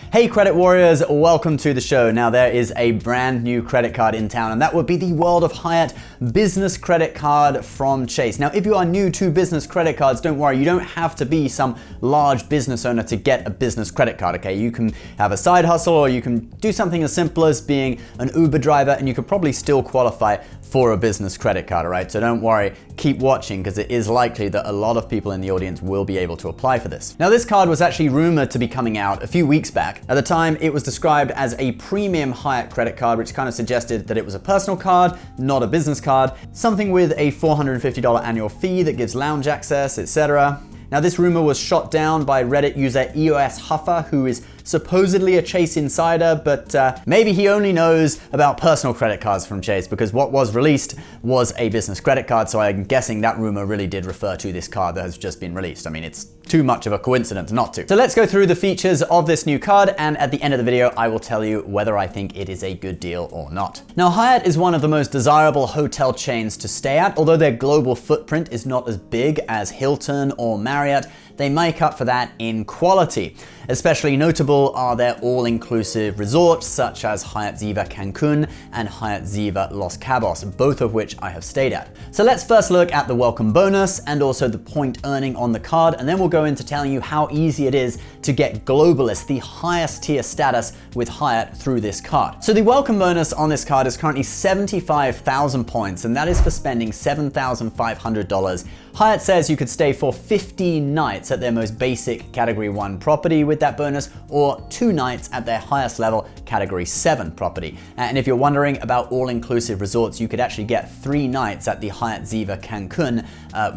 Hey credit warriors, welcome to the show. Now there is a brand new credit card in town, and that would be the World of Hyatt business credit card from Chase. Now if you are new to business credit cards, don't worry, you don't have to be some large business owner to get a business credit card, okay? You can have a side hustle, or you can do something as simple as being an Uber driver, and you could probably still qualify for a business credit card, all right? So don't worry, keep watching, because it is likely that a lot of people in the audience will be able to apply for this. Now this card was actually rumored to be coming out a few weeks back. At the time, it was described as a premium Hyatt credit card, which kind of suggested that it was a personal card, not a business card, something with a $450 annual fee that gives lounge access, etc. Now this rumor was shot down by Reddit user EOS Huffer, who is supposedly a Chase insider, but maybe he only knows about personal credit cards from Chase, because what was released was a business credit card, so I'm guessing that rumor really did refer to this card that has just been released. I mean, it's too much of a coincidence not to. So let's go through the features of this new card, and at the end of the video, I will tell you whether I think it is a good deal or not. Now, Hyatt is one of the most desirable hotel chains to stay at. Although their global footprint is not as big as Hilton or Marriott, they make up for that in quality. Especially notable are their all-inclusive resorts such as Hyatt Ziva Cancun and Hyatt Ziva Los Cabos, both of which I have stayed at. So let's first look at the welcome bonus and also the point earning on the card, and then we'll go into telling you how easy it is to get Globalist, the highest tier status with Hyatt, through this card. So the welcome bonus on this card is currently 75,000 points, and that is for spending $7,500. Hyatt says you could stay for 15 nights at their most basic Category 1 property with that bonus, or 2 nights at their highest level Category 7 property. And if you're wondering about all-inclusive resorts, you could actually get 3 nights at the Hyatt Ziva Cancun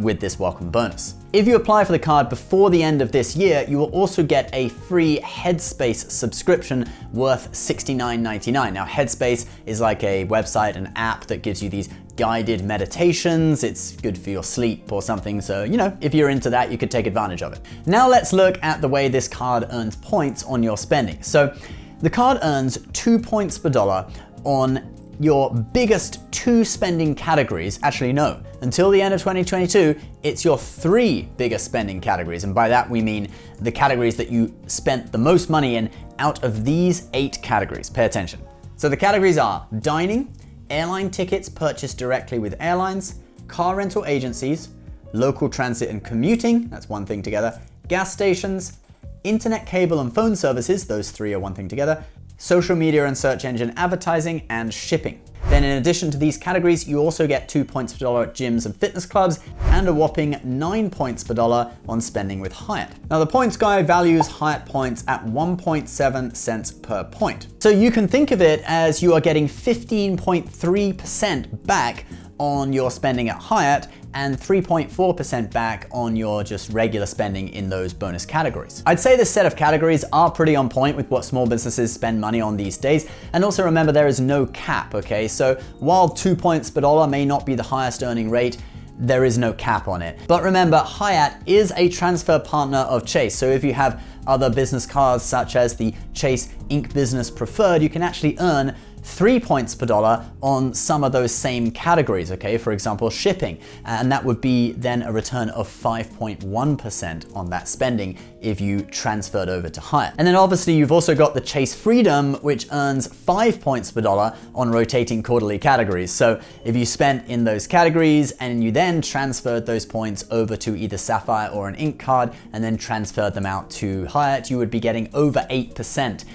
with this welcome bonus. If you apply for the card before the end of this year, you will also get a free Headspace subscription worth $69.99. Now, Headspace is like a website, an app that gives you these guided meditations. It's good for your sleep or something. So, you know, if you're into that, you could take advantage of it. Now let's look at the way this card earns points on your spending. So the card earns 2 points per dollar on your biggest 2 spending categories. Actually, no. Until the end of 2022, it's your 3 biggest spending categories. And by that, we mean the categories that you spent the most money in out of these 8 categories. Pay attention. So the categories are dining, airline tickets purchased directly with airlines, car rental agencies, local transit and commuting, that's one thing together, gas stations, internet cable and phone services, those 3 are one thing together, social media and search engine advertising, and shipping. Then in addition to these categories, you also get 2 points per dollar at gyms and fitness clubs, and a whopping 9 points per dollar on spending with Hyatt. Now the points guy values Hyatt points at 1.7 cents per point. So you can think of it as you are getting 15.3% back on your spending at Hyatt and 3.4% back on your just regular spending in those bonus categories. I'd say this set of categories are pretty on point with what small businesses spend money on these days. And also remember, there is no cap, okay? So while 2 points per dollar may not be the highest earning rate, there is no cap on it. But remember, Hyatt is a transfer partner of Chase. So if you have other business cards such as the Chase Inc. Business Preferred, you can actually earn 3 points per dollar on some of those same categories, okay? For example, shipping, and that would be then a return of 5.1% on that spending if you transferred over to Hyatt. And then obviously you've also got the Chase Freedom, which earns 5 points per dollar on rotating quarterly categories. So if you spent in those categories and you then transferred those points over to either Sapphire or an Inc. card and then transferred them out to Hyatt, you would be getting over 8%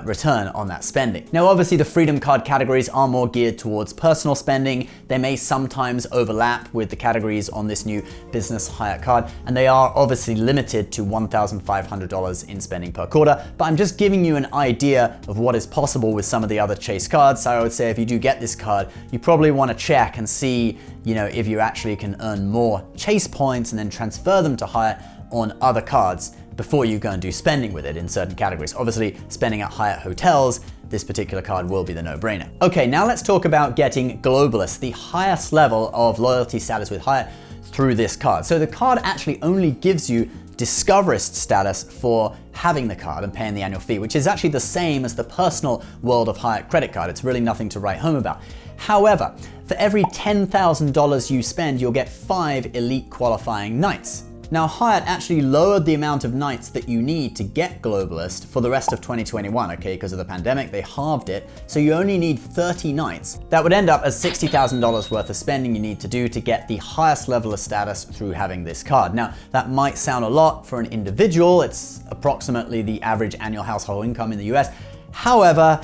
return on that spending. Now, obviously the Freedom card categories are more geared towards personal spending. They may sometimes overlap with the categories on this new business Hyatt card, and they are obviously limited to $1,500 in spending per quarter. But I'm just giving you an idea of what is possible with some of the other Chase cards. So I would say if you do get this card, you probably want to check and see, you know, if you actually can earn more Chase points and then transfer them to Hyatt on other cards before you go and do spending with it in certain categories. Obviously, spending at Hyatt hotels, this particular card will be the no-brainer. Okay, now let's talk about getting Globalist, the highest level of loyalty status with Hyatt, through this card. So the card actually only gives you Discoverist status for having the card and paying the annual fee, which is actually the same as the personal World of Hyatt credit card. It's really nothing to write home about. However, for every $10,000 you spend, you'll get 5 elite qualifying nights. Now, Hyatt actually lowered the amount of nights that you need to get Globalist for the rest of 2021, okay? Because of the pandemic, they halved it, so you only need 30 nights. That would end up as $60,000 worth of spending you need to do to get the highest level of status through having this card. Now, that might sound a lot for an individual. It's approximately the average annual household income in the US. However,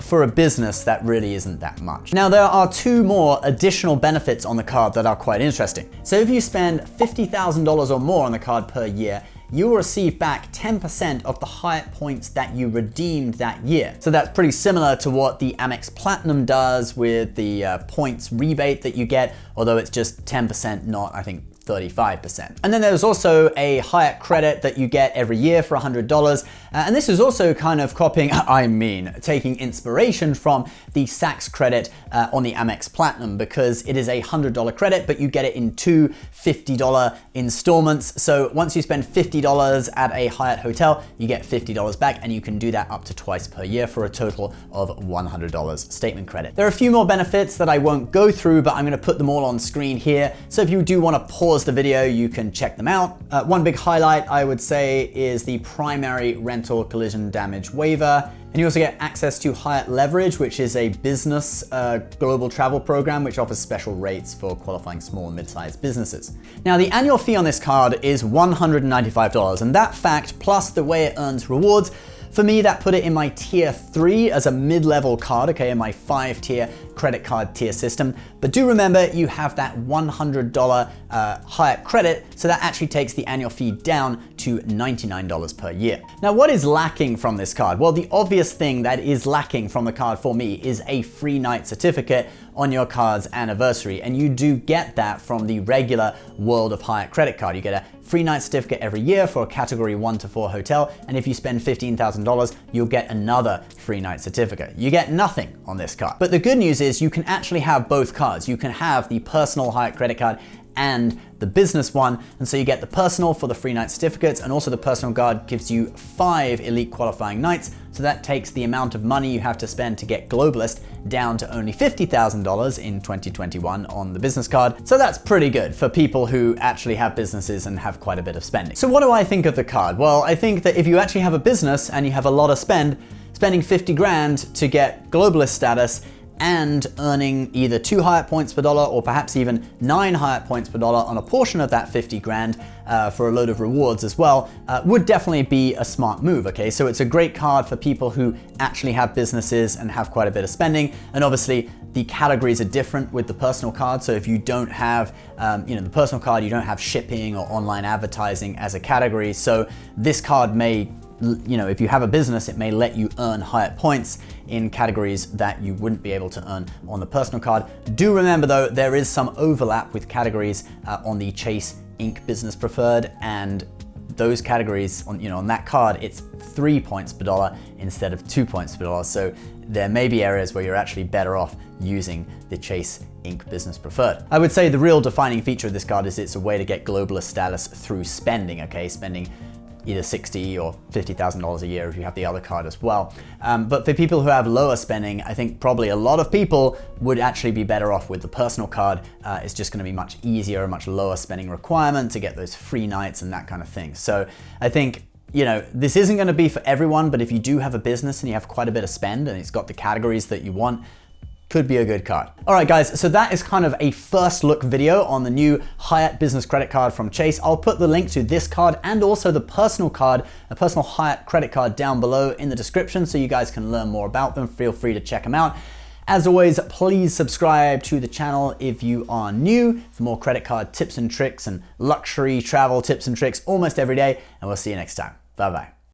for a business, that really isn't that much. Now, there are two more additional benefits on the card that are quite interesting. So if you spend $50,000 or more on the card per year, you will receive back 10% of the Hyatt points that you redeemed that year. So that's pretty similar to what the Amex Platinum does with the points rebate that you get, although it's just 10%, not, I think, 35%. And then there's also a Hyatt credit that you get every year for $100. And this is also kind of taking inspiration from the Saks credit on the Amex Platinum, because it is a $100 credit, but you get it in two $50 installments. So once you spend $50 at a Hyatt hotel, you get $50 back, and you can do that up to twice per year for a total of $100 statement credit. There are a few more benefits that I won't go through, but I'm gonna put them all on screen here. So if you do wanna pause the video, you can check them out. One big highlight, I would say, is the primary rental collision damage waiver. And you also get access to Hyatt Leverage, which is a business global travel program which offers special rates for qualifying small and mid-sized businesses. Now, the annual fee on this card is $195, and that fact, plus the way it earns rewards, for me, that put it in my tier 3 as a mid-level card, okay, in my 5-tier credit card tier system. But do remember, you have that $100 Hyatt credit, so that actually takes the annual fee down to $99 per year. Now, what is lacking from this card? Well, the obvious thing that is lacking from the card for me is a free night certificate on your card's anniversary, and you do get that from the regular World of Hyatt credit card. You get a free night certificate every year for a category 1 to 4 hotel, and if you spend $15,000, you'll get another free night certificate. You get nothing on this card. But the good news is you can actually have both cards. You can have the personal Hyatt credit card and the business one, and so you get the personal for the free night certificates, and also the personal card gives you 5 elite qualifying nights, so that takes the amount of money you have to spend to get Globalist down to only $50,000 in 2021 on the business card. So that's pretty good for people who actually have businesses and have quite a bit of spending. So what do I think of the card? Well, I think that if you actually have a business and you have a lot of spending 50 grand to get Globalist status and earning either 2 Hyatt points per dollar or perhaps even 9 Hyatt points per dollar on a portion of that 50 grand for a load of rewards as well, would definitely be a smart move, okay? So it's a great card for people who actually have businesses and have quite a bit of spending. And obviously the categories are different with the personal card. So if you don't have, the personal card, you don't have shipping or online advertising as a category. So this card may, if you have a business, it may let you earn Hyatt points in categories that you wouldn't be able to earn on the personal card. Do remember though, there is some overlap with categories on the Chase Inc. Business Preferred, and those categories on that card, it's 3 points per dollar instead of 2 points per dollar. So there may be areas where you're actually better off using the Chase Inc. Business Preferred. I would say the real defining feature of this card is it's a way to get Globalist status through spending, okay? Spending either $60,000 or $50,000 a year if you have the other card as well. But for people who have lower spending, I think probably a lot of people would actually be better off with the personal card. It's just gonna be much easier, a much lower spending requirement to get those free nights and that kind of thing. So I think, this isn't gonna be for everyone, but if you do have a business and you have quite a bit of spend and it's got the categories that you want, could be a good card. All right, guys, so that is kind of a first look video on the new Hyatt business credit card from Chase. I'll put the link to this card and also the personal card, a personal Hyatt credit card, down below in the description so you guys can learn more about them. Feel free to check them out. As always, please subscribe to the channel if you are new for more credit card tips and tricks and luxury travel tips and tricks almost every day, and we'll see you next time. Bye-bye.